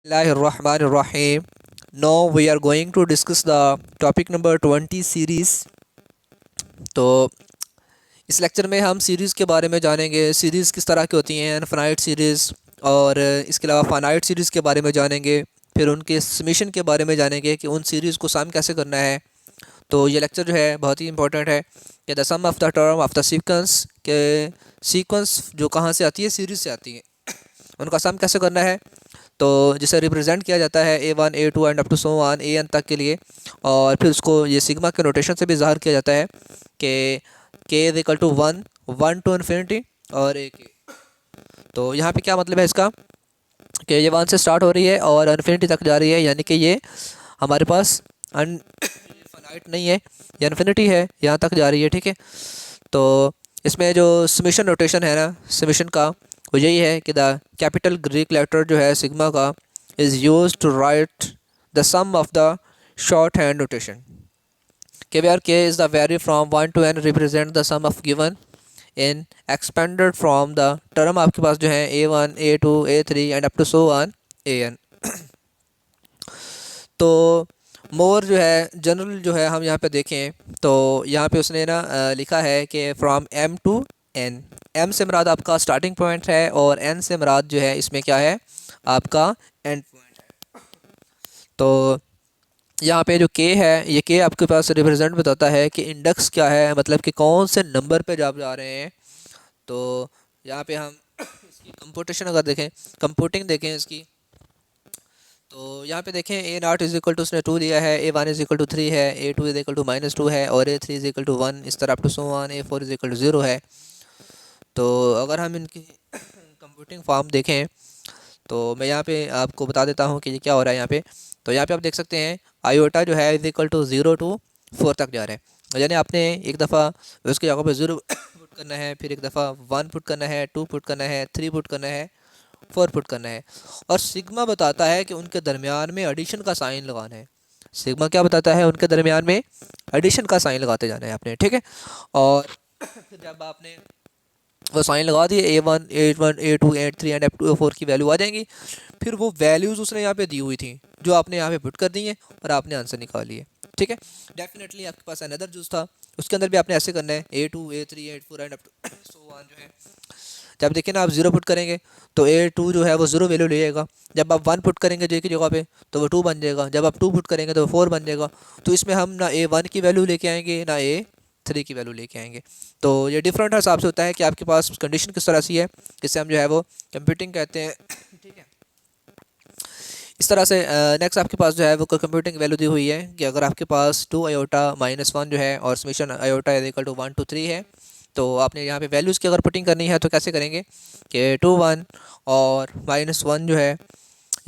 Bismillahirrahmanirrahim. Now we are going to discuss the topic number 20 series. तो इस lecture में हम सीरीज़ के बारे में जानेंगे, सीरीज़ किस तरह की होती हैं, इनफाइनाइट सीरीज़, और इसके अलावा फाइनाइट सीरीज़ के बारे में जानेंगे। फिर उनके समीशन के बारे में जानेंगे कि उन सीरीज़ को सम कैसे करना है। तो ये लेक्चर जो है बहुत ही इंपॉर्टेंट है कि the sum of the term of the sequence के सीक्वेंस जो कहाँ से आती है, सीरीज़ से आती है, उनका सम कैसे करना है। तो जिसे रिप्रेजेंट किया जाता है A1 A2 and up to so on AN तक के लिए, और फिर उसको ये सिग्मा के नोटेशन से भी ज़ाहिर किया जाता है कि K is equal to 1 to infinity और AK। तो यहाँ पे क्या मतलब है इसका कि ये 1 से स्टार्ट हो रही है और इन्फिनिटी तक जा रही है, यानी कि ये हमारे पास इनफाइनाइट नहीं है, ये इन्फिनिटी है, यहाँ तक जा रही है। ठीक है, तो इसमें जो समेशन नोटेशन है ना, समेशन का, वो यही है कि द कैपिटल ग्रीक लेटर जो है सिग्मा का is use to write the sum of the shorthand notation के where k is the vary from 1 to n represent the sum of given in expanded from the term. आपके पास जो है A1 A2 A3 and up to so on AN। तो मोर जो है general जो है हम यहाँ पे देखें तो यहाँ पे उसने ना लिखा है कि from M to N। M से मुराद आपका स्टार्टिंग पॉइंट है और N से मुराद जो है इसमें क्या है, आपका एंड पॉइंट है। तो यहाँ पे जो K है, ये K आपके पास रिप्रेजेंट बताता है कि इंडेक्स क्या है, मतलब कि कौन से नंबर पे आप जा रहे हैं। तो यहाँ पे हम इसकी कंप्यूटेशन अगर देखें, कंप्यूटिंग देखें इसकी, तो यहाँ पे देखें A0 इज इक्वल टू उसने 2 दिया है, A1 इज इक्वल टू 3 है, A2 इज इक्वल टू -2 है, और A3 इज इक्वल टू 1, इस तरह up to so on A4 is equal to 0 है। तो अगर हम इनकी कंप्यूटिंग फॉर्म देखें तो मैं यहाँ पे आपको बता देता हूँ कि ये क्या हो रहा है यहाँ पे। तो यहाँ पे आप देख सकते हैं आयोटा जो है इज इक्वल टू 0 to 4 तक जा रहा है, यानी आपने एक दफ़ा उसकी जगह पे 0 पुट करना है, फिर एक दफ़ा 1 पुट करना है, 2 पुट करना है, 3 पुट करना है, 4 पुट करना है। और सिग्मा बताता है कि उनके दरमियान में एडिशन का साइन लगाना है। सिग्मा क्या बताता है, उनके दरमियान में एडिशन का साइन लगाते जाना है आपने। ठीक है, और फिर जब आपने वो साइन लगा दिए A1 A1 A2 A3 and A2 A4 की वैल्यू आ जाएंगी, फिर वो वैल्यूज़ उसने यहाँ पे दी हुई थी जो आपने यहाँ पे पुट कर दी हैं और आपने आंसर निकाल लिए। ठीक है, डेफिनेटली आपके पास अनदर जूस था, उसके अंदर भी आपने ऐसे करना है A2 A3 A4 and up to so on जो है। जब देखिए ना आप 0 पुट करेंगे तो A2 जो है वो 0 वैल्यू ले जाएगा, जब आप 1 पुट करेंगे J की जगह पे तो वो 2 बन जाएगा, जब आप 2 पुट करेंगे तो वो 4 बन जाएगा। तो इसमें हम ना A1 की वैल्यू लेके आएंगे ना A3 की वैल्यू लेके आएंगे। तो ये डिफरेंट हिसाब से होता है कि आपके पास कंडीशन किस तरह सी है, जिससे हम जो है वो कंप्यूटिंग कहते हैं। ठीक है, इस तरह से नेक्स्ट आपके पास जो है वो कंप्यूटिंग वैल्यू दी हुई है कि अगर आपके पास 2 आयोटा -1 जो है और summation iota is equal to 1 to 3 है, तो आपने यहाँ पे वैल्यूज़ की अगर पुटिंग करनी है तो कैसे करेंगे कि 2 1 और -1 जो है,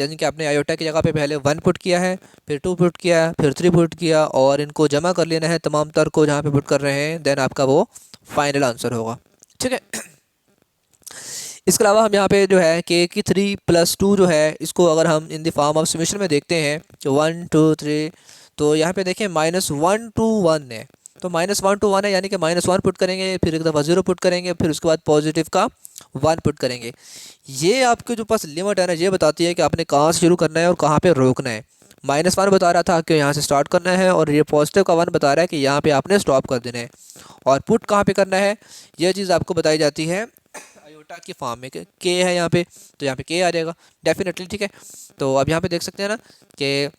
यानी कि आपने आयोटा की जगह पे पहले 1 पुट किया है, फिर 2 पुट किया, फिर 3 पुट किया, और इनको जमा कर लेना है तमाम तर को जहाँ पे पुट कर रहे हैं, देन आपका वो फाइनल आंसर होगा। ठीक है, इसके अलावा हम यहाँ पे जो है कि 3 + 2 जो है, इसको अगर हम in the form of summation में देखते हैं जो 1 2 3, तो यहाँ पे देखें -1 to 1 है, तो -1 to 1 है, यानी कि -1 पुट करेंगे, फिर एक दफ़ा 0 पुट करेंगे, फिर उसके बाद पॉजिटिव का 1 पुट करेंगे। ये आपके जो पास लिमिट है ना, ये बताती है कि आपने कहाँ से शुरू करना है और कहाँ पे रोकना है। -1 बता रहा था कि यहाँ से स्टार्ट करना है, और ये पॉजिटिव का 1 बता रहा है कि यहाँ पे आपने स्टॉप कर देना है। और पुट कहाँ पे करना है, ये चीज़ आपको बताई जाती है आयोटा की फॉर्म में। के है यहाँ पे, तो यहाँ पे के आ जाएगा डेफिनेटली। ठीक है, तो अब यहाँ पे देख सकते हैं ना कि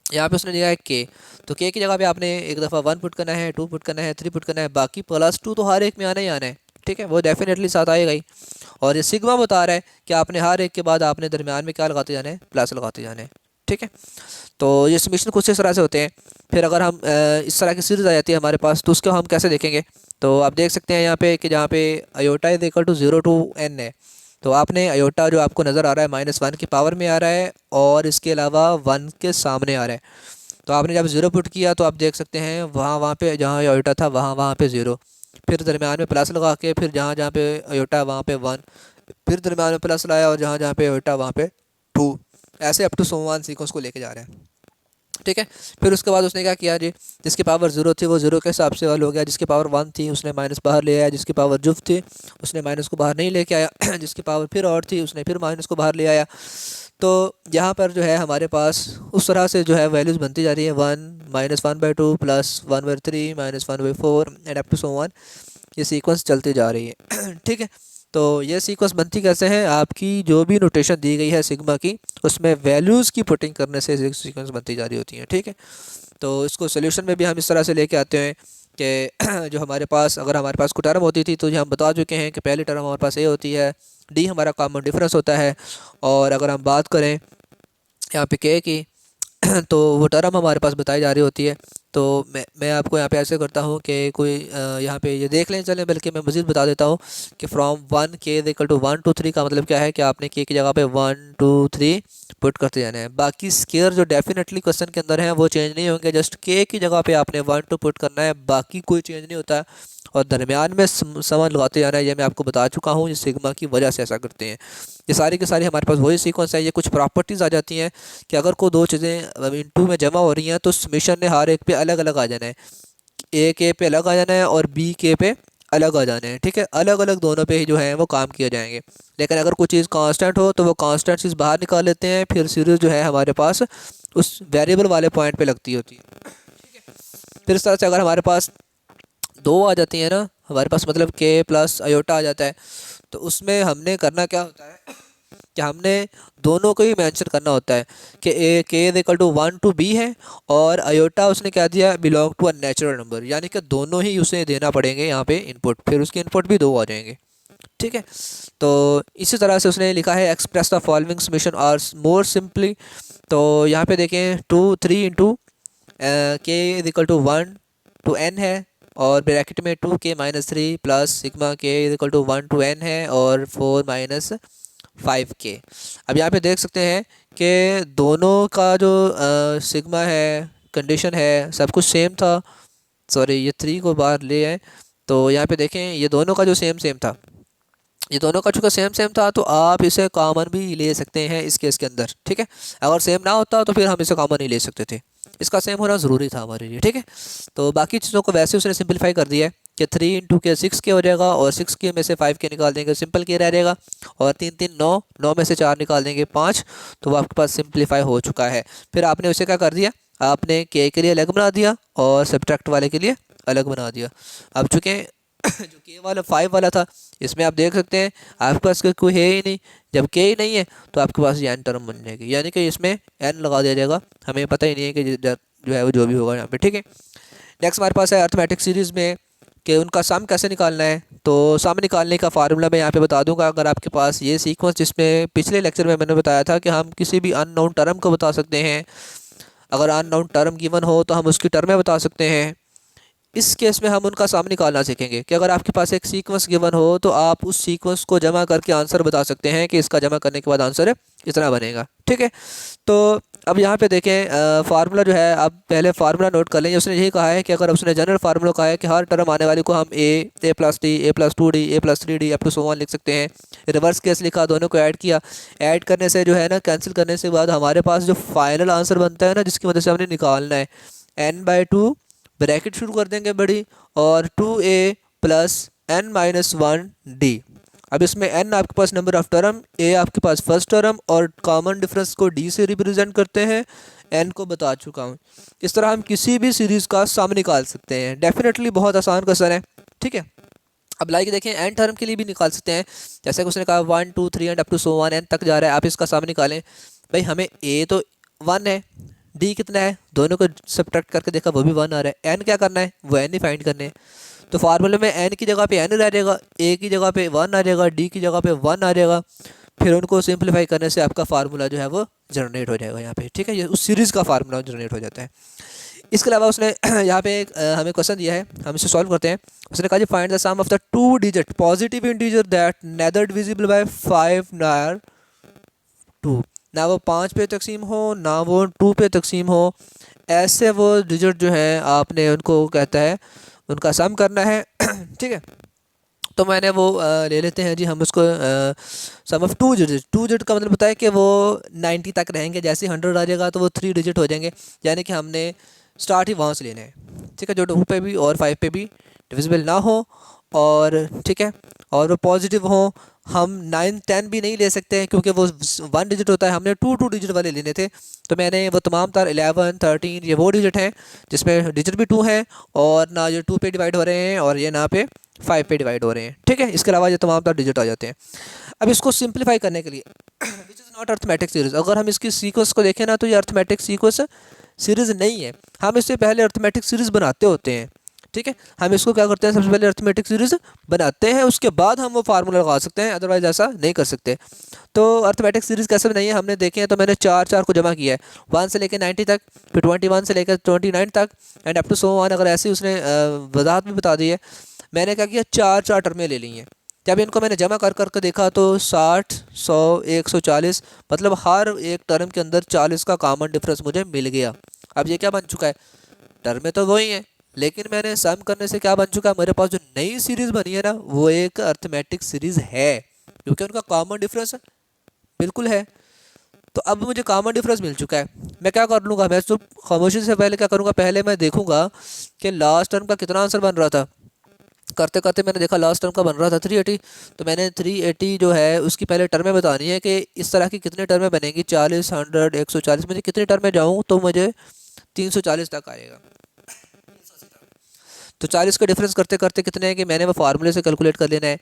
यहाँ पे उसने दिया है के, तो के की जगह पे आपने एक दफ़ा 1 पुट करना है, 2 पुट करना है, 3 पुट करना है, बाकी +2 तो हर एक में आना ही आना है। ठीक है, वो डेफिनेटली साथ आएगा ही। और ये सिग्मा बता रहा है कि आपने हर एक के बाद आपने दरमियान में क्या लगाते जाना है, प्लस लगाते जाना है। ठीक है, तो ये समीशन कुछ इस तरह से होते हैं। फिर अगर हम इस तरह की सीरीज़ आ जाती है हमारे पास, तो उसको हम कैसे देखेंगे। तो आप देख सकते हैं यहाँ पे कि जहाँ पे iota is equal to 0 to n है, तो आपने आयोटा जो आपको नज़र आ रहा है -1 की पावर में आ रहा है और इसके अलावा 1 के सामने आ रहा है। तो आपने जब 0 पुट किया तो आप देख सकते हैं वहाँ वहाँ पे जहाँ आयोटा था वहाँ वहाँ पे 0, फिर दरमियान में प्लस लगा के, फिर जहाँ जहाँ पे आयोटा वहाँ पे 1, फिर दरमियान में प्लस लाया और जहाँ जहाँ पे आयोटा वहाँ पे 2, ऐसे up to so on sequence को लेके जा रहे हैं। ठीक है, फिर उसके बाद उसने क्या किया जी, जिसकी पावर 0 थी वो 0 के हिसाब से हल हो गया, जिसकी पावर 1 थी उसने माइनस बाहर ले आया, जिसकी पावर जुफ्त थी उसने माइनस को बाहर नहीं लेके आया जिसकी पावर फिर और थी उसने फिर माइनस को बाहर ले आया। तो यहाँ पर जो है हमारे पास उस तरह से जो है वैल्यूज़ बनती जा रही है, 1 -1/2 plus 1/3 -1/4 and up to so on, ये सीक्वेंस चलती जा रही है। ठीक है, तो ये सीक्वेंस बनती कैसे हैं, आपकी जो भी नोटेशन दी गई है सिग्मा की, उसमें वैल्यूज़ की पुटिंग करने से सीक्वेंस बनती जा रही होती है। ठीक है, तो इसको सोल्यूशन में भी हम इस तरह से लेके आते हैं कि जो हमारे पास, अगर हमारे पास कोई टर्म होती थी तो ये हम बता चुके हैं कि पहली टर्म हमारे पास ए होती है, डी हमारा कॉमन डिफरेंस होता है, और अगर हम बात करें यहाँ पे के की तो वो टर्म हमारे पास बताई जा रही होती है। तो मैं आपको यहाँ पे ऐसे करता हूँ कि कोई यहाँ पे ये देख लें चलें, बल्कि मैं मज़ीद बता देता हूँ कि फ्रॉम 1 के इक्वल टू 1 2 3 का मतलब क्या है कि आपने के की जगह पे 1 2 3 पुट करते जाना है। बाकी स्केयर जो डेफिनेटली क्वेश्चन के अंदर हैं वो चेंज नहीं होंगे, जस्ट के की जगह पे आपने 1 2 पुट करना है, बाकी कोई चेंज नहीं होता है। और दरमियान में समान लगाते जाना है, ये मैं आपको बता चुका हूँ, ये सिग्मा की वजह से ऐसा करते हैं। ये सारी की सारी हमारे पास वही सीक्वेंस है। ये कुछ प्रॉपर्टीज़ आ जाती हैं कि अगर कोई दो चीज़ें इनटू में जमा हो रही हैं तो समेशन ने हर एक पे अलग अलग आ जाना है, ए के पे अलग आ जाना है और बी के पे अलग आ जाने हैं। ठीक है, अलग अलग दोनों पे ही जो है वो काम किए जाएंगे। लेकिन अगर कोई चीज़ कांस्टेंट हो तो वो कांस्टेंट चीज़ बाहर निकाल लेते हैं, फिर सीरीज जो है हमारे पास उस वेरिएबल वाले पॉइंट पे लगती होती है। फिर इस तरह से अगर हमारे पास दो आ जाती है ना हमारे पास, मतलब के प्लस अयोटा आ जाता है, तो उसमें हमने करना क्या होता है कि हमने दोनों को ही मेंशन करना होता है कि a k is equal to 1 to b है, और अयोटा उसने क्या दिया, belong to a natural number, यानी कि दोनों ही उसे देना पड़ेंगे यहाँ पे इनपुट, फिर उसके इनपुट भी दो आ जाएंगे। ठीक है, तो इसी तरह से उसने लिखा है express the following summation or more simply. तो यहाँ पे देखें 2 3 k is equal to 1 to n है, और ब्रैकेट में 2k-3 plus sigma k is equal to 1 to n है, और 4-5k। अब यहाँ पे देख सकते हैं कि दोनों का जो सिग्मा है, कंडीशन है, सब कुछ सेम था। सॉरी, ये 3 को बाहर ले आए, तो यहाँ पे देखें ये दोनों का जो सेम सेम था, ये दोनों का चूँकि सेम सेम था तो आप इसे कॉमन भी ले सकते हैं इस केस के अंदर। ठीक है, अगर सेम ना होता तो फिर हम इसे कॉमन नहीं ले सकते थे, इसका सेम होना ज़रूरी था हमारे लिए। ठीक है, तो बाकी चीज़ों को वैसे उसने सिंपलीफाई कर दिया है कि 3 इंटू के 6 के हो जाएगा, और 6 के में से 5 के निकाल देंगे, सिंपल के रह जाएगा, और 3 3 9, 9 में से 4 निकाल देंगे 5, तो वो आपके पास सिंपलीफाई हो चुका है। फिर आपने उसे क्या कर दिया, आपने के लिए अलग बना दिया और सब्ट्रैक्ट वाले के लिए अलग बना दिया। अब चूँकि जो के वाला 5 वाला था, इसमें आप देख सकते हैं आपके पास कोई है ही नहीं, जब के ही नहीं है तो आपके पास ये एन टर्म बन जाएगी, यानी कि इसमें एन लगा दिया जाएगा, हमें पता ही नहीं है कि जो है वो जो भी होगा यहाँ पे। ठीक है, नेक्स्ट हमारे पास है अर्थमेटिक सीरीज़ में कि उनका सम कैसे निकालना है। तो सम निकालने का फार्मूला मैं यहाँ पे बता दूंगा। अगर आपके पास ये सीक्वेंस, जिसमें पिछले लेक्चर में मैंने बताया था कि हम किसी भी अननोन टर्म को बता सकते हैं, अगर अननोन टर्म गिवन हो तो हम उसकी टर्में बता सकते हैं, इस केस में हम उनका सम निकालना सीखेंगे कि अगर आपके पास एक सीक्वेंस गिवन हो तो आप उस सीक्वेंस को जमा करके आंसर बता सकते हैं कि इसका जमा करने के बाद आंसर इतना बनेगा। ठीक है, तो अब यहाँ पे देखें फार्मूला जो है, अब पहले फार्मूला नोट कर लेंगे। उसने यही कहा है कि अगर उसने जनरल फार्मूला कहा है कि हर टर्म आने वाली को हम A plus D, A plus 2d, A plus 3d up to so on लिख सकते हैं। रिवर्स केस लिखा, दोनों को ऐड किया, ऐड करने से जो है ना, कैंसिल करने से बाद हमारे पास जो फाइनल आंसर बनता है ना, जिसकी मदद से हमने निकालना है, n/2 ब्रैकेट शुरू कर देंगे बड़ी, और 2a प्लस n-1d। अब इसमें n आपके पास नंबर ऑफ टर्म, a आपके पास फर्स्ट टर्म, और कॉमन डिफरेंस को d से रिप्रेजेंट करते हैं, n को बता चुका हूँ। इस तरह हम किसी भी सीरीज़ का सम निकाल सकते हैं। डेफिनेटली बहुत आसान क्वेश्चन है। ठीक है, अब लाइक देखें n टर्म के लिए भी निकाल सकते हैं, जैसे कि उसने कहा 1 2 3 and up to so on n तक जा रहा है, आप इसका सम निकालें। भाई हमें a तो 1 है, डी कितना है, दोनों को सब्ट्रैक्ट करके देखा वो भी 1 आ रहा है, एन क्या करना है, वो एन ही फाइंड करने हैं। तो फार्मूले में एन की जगह पे एन रह जाएगा, ए की जगह पे 1 आ जाएगा, डी की जगह पे 1 आ जाएगा, फिर उनको सिंपलीफाई करने से आपका फार्मूला जो है वो जनरेट हो जाएगा यहाँ पे। ठीक है, ये उस सीरीज़ का फार्मूला जनरेट हो जाता है। इसके अलावा उसने यहाँ पे एक हमें क्वेश्चन दिया है, हम इसे सॉल्व करते हैं। उसने कहा जी find the sum of the 2 digit positive integer that neither divisible by 5 nor 2, ना वो 5 पे तकसीम हो ना वो 2 पे तकसीम हो, ऐसे वो डिजिट जो है आपने उनको कहता है उनका सम करना है। ठीक है, तो मैंने वो ले लेते हैं जी हम उसको सम ऑफ 2 डिजिट। 2 डिजिट का मतलब होता है कि वो 90 तक रहेंगे, जैसे 100 आ जाएगा तो वो 3 डिजिट हो जाएंगे, यानी कि हमने स्टार्ट ही वहाँ से लेना है। ठीक है, जो 2 पे भी और 5 पे भी डिविजिबल ना हो, और ठीक है, और वो पॉजिटिव हों। हम 9 10 भी नहीं ले सकते हैं क्योंकि वो 1 डिजिट होता है, हमने 2 डिजिट वाले लेने थे। तो मैंने वो तमाम तार 11 13 ये वो डिजिट हैं जिसमें डिजिट भी 2 हैं, और ना ये 2 पे डिवाइड हो रहे हैं और ये ना पे 5 पे डिवाइड हो रहे हैं। ठीक है, इसके अलावा ये तमाम तार डिजिट आ जाते हैं। अब इसको सिंप्लीफाई करने के लिए which is not arithmetic series, अगर हम इसकी सीक्वेंस को देखें ना तो ये अर्थमेटिक सीक्वेंस सीरीज़ नहीं है। हम इससे पहले अर्थमेटिक सीरीज़ बनाते होते हैं। ठीक है, हम इसको क्या करते हैं, सबसे पहले अर्थमेटिक सीरीज़ बनाते हैं, उसके बाद हम वो फार्मूला लगा सकते हैं, अदरवाइज ऐसा नहीं कर सकते। तो अर्थमेटिक सीरीज़ कैसे बनाई है हमने देखे हैं, तो मैंने 4 4 को जमा किया है, 1 से लेकर 90 तक, फिर 21 से लेकर 29 तक, and up to so on. अगर ऐसे उसने वजाहत भी बता दी है, मैंने क्या किया, 4 4 टर्में ले ली हैं। जब इनको मैंने जमा कर कर देखा तो 60 100 140, मतलब हर एक टर्म के अंदर 40 का कॉमन डिफरेंस मुझे मिल गया। अब ये क्या बन चुका है, टर्में तो वही हैं, लेकिन मैंने सम करने से क्या बन चुका है, मेरे पास जो नई सीरीज़ बनी है ना वो एक अर्थमेटिक सीरीज़ है, क्योंकि उनका कॉमन डिफरेंस बिल्कुल है। तो अब मुझे कॉमन डिफरेंस मिल चुका है, मैं क्या कर लूँगा, मैं तो खामोशी से पहले क्या करूँगा, पहले मैं देखूँगा कि लास्ट टर्म का कितना आंसर बन रहा था। करते करते मैंने देखा लास्ट टर्म का बन रहा था 380, तो मैंने 380 जो है उसकी पहले टर्में बतानी है कि इस तरह की कितने टर्में बनेंगी, 40 100 140, मुझे कितनी टर्में जाऊँ तो मुझे 340 तक आएगा। तो 40 का डिफरेंस करते करते कितने हैं कि मैंने वो फार्मूले से कैलकुलेट कर लेना है।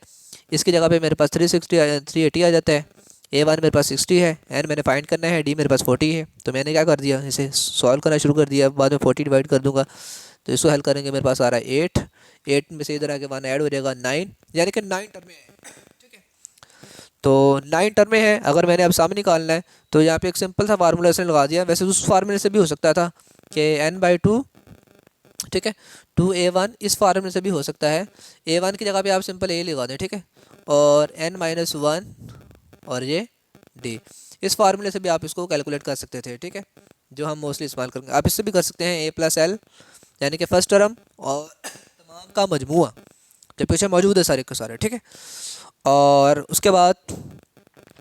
इसकी जगह पे मेरे पास 380 आ जाता है, A1 मेरे पास 60 है, एन मैंने फाइंड करना है, डी मेरे पास 40 है। तो मैंने क्या कर दिया, इसे सॉल्व करना शुरू कर दिया, बाद में 40 डिवाइड कर दूंगा, तो इसको हल करेंगे, मेरे पास आ रहा है 8 में से इधर आके 1 ऐड हो जाएगा 9, यानी कि 9 टर्में हैं। ठीक है, तो 9 टर्में हैं। अगर मैंने अब सामने निकालना है तो यहाँ पे एक सिंपल सा फार्मूला इसने लगा दिया, वैसे उस फार्मूले से भी हो सकता था कि n/2, ठीक है, 2a1 इस फार्मूले से भी हो सकता है। a1 की जगह पे आप सिंपल a लगा दें, ठीक है, और n-1 और ये d, इस फार्मूले से भी आप इसको कैलकुलेट कर सकते थे। ठीक है, जो हम मोस्टली इस्तेमाल करेंगे। आप इससे भी कर सकते हैं a+l, यानी कि फर्स्ट टर्म और तमाम का मजमूआ जो पीछे मौजूद है सारे के सारे। ठीक है, और उसके बाद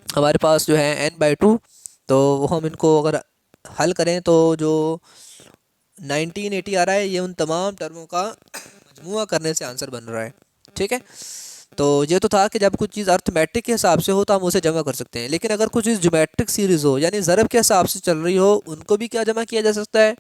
हमारे पास जो है n/2, तो हम इनको अगर हल करें तो जो 1980 आ रहा है, ये उन तमाम टर्मों का मजमुआ करने से आंसर बन रहा है। ठीक है, तो ये तो था कि जब कुछ चीज़ अर्थमेटिक के हिसाब से हो तो हम उसे जमा कर सकते हैं, लेकिन अगर कुछ चीज़ ज्योमेट्रिक सीरीज़ हो यानी ज़रब के हिसाब से चल रही हो, उनको भी क्या जमा किया जा सकता है,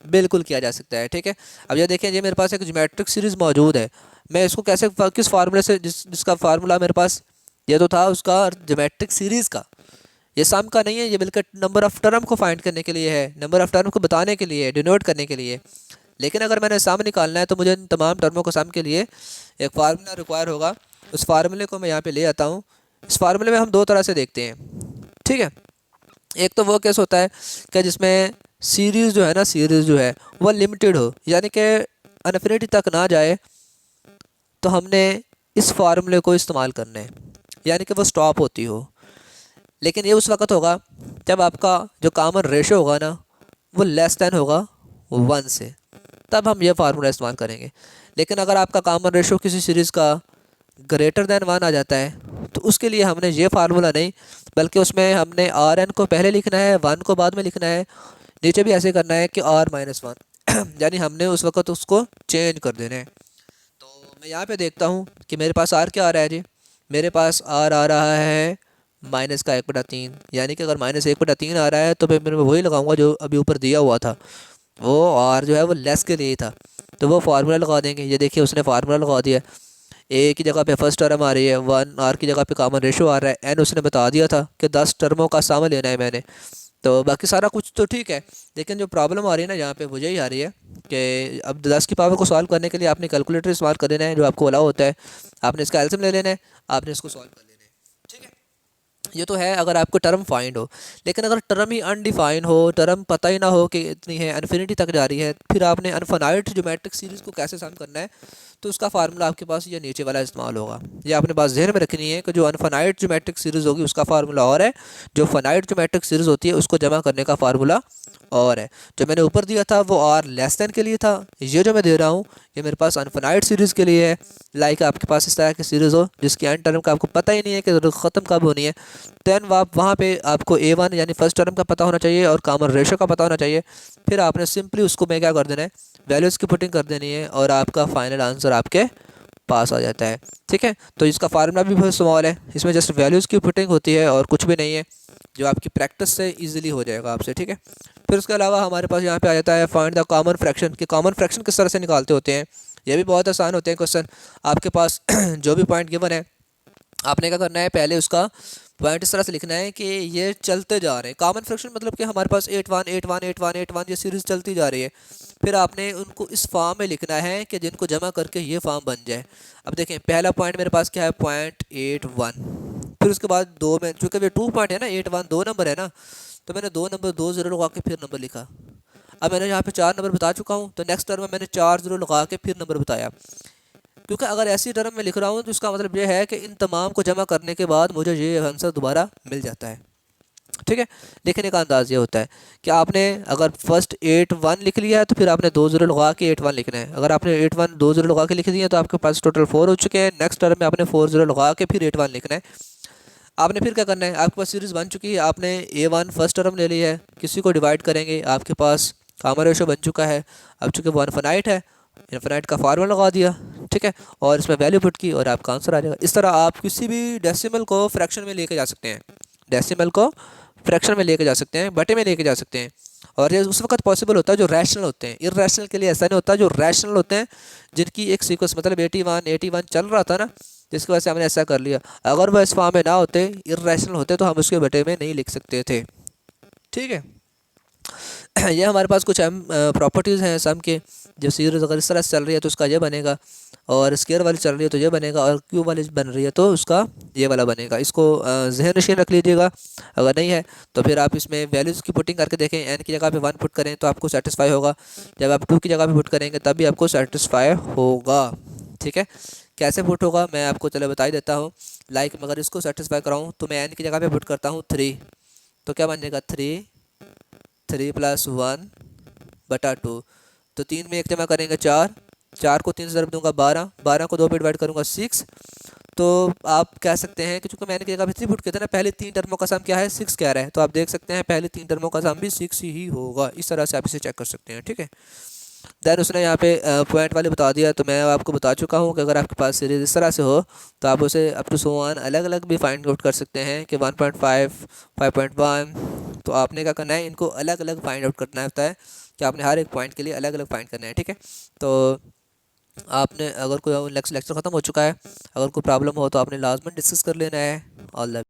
बिल्कुल किया जा सकता है। ठीक है, अब ये देखें, ये मेरे पास एक ज्योमेट्रिक सीरीज़ मौजूद है, मैं इसको कैसे किस फार्मूले से, जिसका फार्मूला मेरे पास ये तो था उसका ज्योमेट्रिक सीरीज़ का, ये सम का नहीं है, ये बल्कि नंबर ऑफ़ टर्म को फाइंड करने के लिए है, नंबर ऑफ़ टर्म को बताने के लिए, डिनोट करने के लिए। लेकिन अगर मैंने सम निकालना है तो मुझे इन तमाम टर्मों को सम के लिए एक फार्मूला रिक्वायर होगा। उस फार्मूले को मैं यहाँ पे ले आता हूँ। इस फार्मूले में हम दो तरह से देखते हैं। ठीक है, एक तो वो केस होता है कि जिसमें सीरीज़ जो है ना, सीरीज़ जो है वह लिमिटेड हो, यानी कि इन्फिनिटी तक ना जाए, तो हमने इस फार्मूले को इस्तेमाल करना है, यानी कि वो स्टॉप होती हो। लेकिन ये उस वक्त होगा जब आपका जो कॉमन रेशो होगा ना वो लेस दैन होगा 1 से, तब हम ये फार्मूला इस्तेमाल करेंगे। लेकिन अगर आपका कॉमन रेशो किसी सीरीज़ का ग्रेटर दैन 1 आ जाता है तो उसके लिए हमने ये फार्मूला नहीं, बल्कि उसमें हमने Rn को पहले लिखना है, 1 को बाद में लिखना है, नीचे भी ऐसे करना है कि R-1 यानी हमने उस वक्त उसको चेंज कर देना है। तो मैं यहाँ पे देखता हूँ कि मेरे पास R क्या आ रहा है जी, मेरे पास R आ रहा है -1/3, यानी कि अगर -1/3 आ रहा है तो मैं वही लगाऊंगा जो अभी ऊपर दिया हुआ था, वो R जो है वो लेस के लिए था, तो वो फार्मूला लगा देंगे। ये देखिए उसने फार्मूला लगा दिया, ए की जगह पे फर्स्ट टर्म आ रही है 1, आर की जगह पे कॉमन रेशो आ रहा है एन, उसने बता दिया था कि 10 टर्मों का सामा लेना है मैंने। तो बाकी सारा कुछ तो ठीक है, लेकिन जो प्रॉब्लम आ रही है ना यहाँ पे वो यही आ रही है कि अब 10 की पावर को सॉल्व करने के लिए आपने कैलकुलेटर इस्तेमाल कर देना है, जो आपको अलाउ होता है, आपने इसका एलसीएम ले लेना है, आपने इसको सॉल्व कर लेना है। ठीक है, ये तो है अगर आपको टर्म फाइंड हो। लेकिन अगर टर्म ही अनडिफाइन हो, टर्म पता ही ना हो कि इतनी है, इन्फिनिटी तक जा रही है, फिर आपने अनफाइनाइट ज्योमेट्रिक सीरीज़ को कैसे सम करना है, तो उसका फार्मूला आपके पास ये नीचे वाला इस्तेमाल होगा। ये आपने बात जहन में रखनी है कि जो अनफाइनाइट ज्योमेट्रिक सीरीज़ होगी उसका फार्मूला और है, जो फाइनाइट ज्योमेट्रिक सीरीज़ होती है उसको जमा करने का फार्मूला और है। जो मैंने ऊपर दिया था वो आर लेस दैन के लिए था, ये जो मैं दे रहा हूँ ये मेरे पास अनफाइनाइट सीरीज़ के लिए है। लाइक आपके पास इस तरह की सीरीज़ हो जिसकी एंड टर्म का आपको पता ही नहीं है कि ख़त्म कब होनी है, दैन आप वहाँ पे आपको A1 यानी फर्स्ट टर्म का पता होना चाहिए और कॉमन रेशो का पता होना चाहिए। फिर आपने सिंपली उसको मैं क्या कर देना है, वैल्यूज़ की पुटिंग कर देनी है और आपका फाइनल आंसर आपके पास आ जाता है। ठीक है, तो इसका फार्मूला भी बहुत स्मॉल है, इसमें जस्ट वैल्यूज़ की पुटिंग होती है और कुछ भी नहीं है, जो आपकी प्रैक्टिस से इजीली हो जाएगा आपसे। ठीक है, फिर उसके अलावा हमारे पास यहाँ पे आ जाता है फाइंड द कॉमन फ्रैक्शन, कि कॉमन फ्रैक्शन किस तरह से निकालते होते हैं। ये भी बहुत आसान होते हैं क्वेश्चन। आपके पास जो भी पॉइंट गिवन है, आपने क्या करना है, पहले उसका पॉइंट इस तरह से लिखना है कि ये चलते जा रहे हैं। कॉमन फ्रैक्शन मतलब कि हमारे पास 8 1 8 1 8 1 8 1 ये सीरीज़ चलती जा रही है। फिर आपने उनको इस फॉर्म में लिखना है कि जिनको जमा करके ये फॉर्म बन जाए। अब देखें, पहला पॉइंट मेरे पास क्या है, 0.81। फिर उसके बाद दो में, चूँकि ये 2 पॉइंट है ना, 8 1 दो नंबर है ना, तो मैंने दो नंबर 2 0 लगा के फिर नंबर लिखा। अब मैंने यहाँ पे 4 नंबर बता चुका हूँ, तो नेक्स्ट टर्म में मैंने 4 0 लगा के फिर नंबर बताया। क्योंकि अगर ऐसी टर्म में लिख रहा हूँ तो इसका मतलब ये है कि इन तमाम को जमा करने के बाद मुझे ये आंसर दोबारा मिल जाता है। ठीक है, लिखने का अंदाज ये होता है कि आपने अगर फर्स्ट 8 1 लिख लिया है तो फिर आपने 2 0 लगा के 8 1 लिखना है। अगर आपने 8 1 2 0 लगा के लिख दिया तो आपके पास टोटल 4 हो चुके हैं। नेक्स्ट टर्म में आपने 4 0 लगा के फिर 8 1 लिखना है। आपने फिर क्या करना है, आपके पास सीरीज़ बन चुकी है, आपने A1 फर्स्ट टर्म ले ली है, किसी को डिवाइड करेंगे, आपके पास कॉमन रेशो बन चुका है। अब चूँकि वो इनफिनाइट है, इनफिनाइट का फार्मूला लगा दिया। ठीक है, और इसमें वैल्यू पुट की और आपका आंसर आ जाएगा। इस तरह आप किसी भी डेसिमल को फ्रैक्शन में लेके जा सकते हैं, डेसिमल को फ्रैक्शन में लेके जा सकते हैं, बटे में लेके जा सकते हैं। और ये उस वक्त पॉसिबल होता है जो रैशनल होते हैं। इर्रेशनल के लिए ऐसा नहीं होता। जो रैशनल होते हैं, जिनकी एक सीक्वेंस, मतलब 81 चल रहा था ना, जिसकी वजह से हमने ऐसा कर लिया, अगर वह इस फॉर्म में ना होते, इर्रेशनल होते, तो हम उसके बटे में नहीं लिख सकते थे। ठीक है, ये हमारे पास कुछ प्रॉपर्टीज़ हैं सम के। जो सीरीज़ अगर इस तरह से चल रही है तो उसका ये बनेगा, और स्केयर वाली चल रही है तो ये बनेगा, और क्यूब वाली बन रही है तो उसका ये वाला बनेगा। इसको जहन नशीन रख लीजिएगा। अगर नहीं है तो फिर आप इसमें वैल्यूज़ की पुटिंग करके देखें। एन की जगह पे 1 पुट करें तो आपको सेटिस्फाई होगा, जब आप 2 की जगह पे पुट करेंगे तब भी आपको सेटिस्फाई होगा। ठीक है, कैसे पुट होगा मैं आपको चलो बता ही देता हूँ। लाइक अगर इसको सेटिस्फाई कराऊँ तो मैं एन की जगह पे पुट करता हूँ 3, तो क्या बन जाएगा, 3 + 1 बटा 2। तो 3 में 1 जमा करेंगे 4, 4 को 3 से ज़रब दूंगा 12, 12 को 2 पे डिवाइड करूँगा 6। तो आप कह सकते हैं कि चूँकि मैंने की जगह पे 3 पुट किया था ना, पहले 3 टर्मों का सम क्या है, 6 कह रहा है, तो आप देख सकते हैं पहले 3 टर्मों का सम भी 6 ही होगा। इस तरह से आप इसे चेक कर सकते हैं। ठीक है, दैन उसने यहाँ पे पॉइंट वाले बता दिया, तो मैं आपको बता चुका हूँ कि अगर आपके पास सीरीज इस तरह से हो तो आप उसे अप टू सो ऑन अलग अलग भी फाइंड आउट कर सकते हैं कि 1.5 5.1। तो आपने क्या करना है, इनको अलग अलग फाइंड आउट करना होता है कि आपने हर एक पॉइंट के लिए अलग अलग फाइंड करना है। ठीक है, तो आपने अगर कोई नेक्स्ट लेक्चर ख़त्म हो चुका है, अगर कोई प्रॉब्लम हो तो आपने लाजमन डिस्कस कर लेना है। All the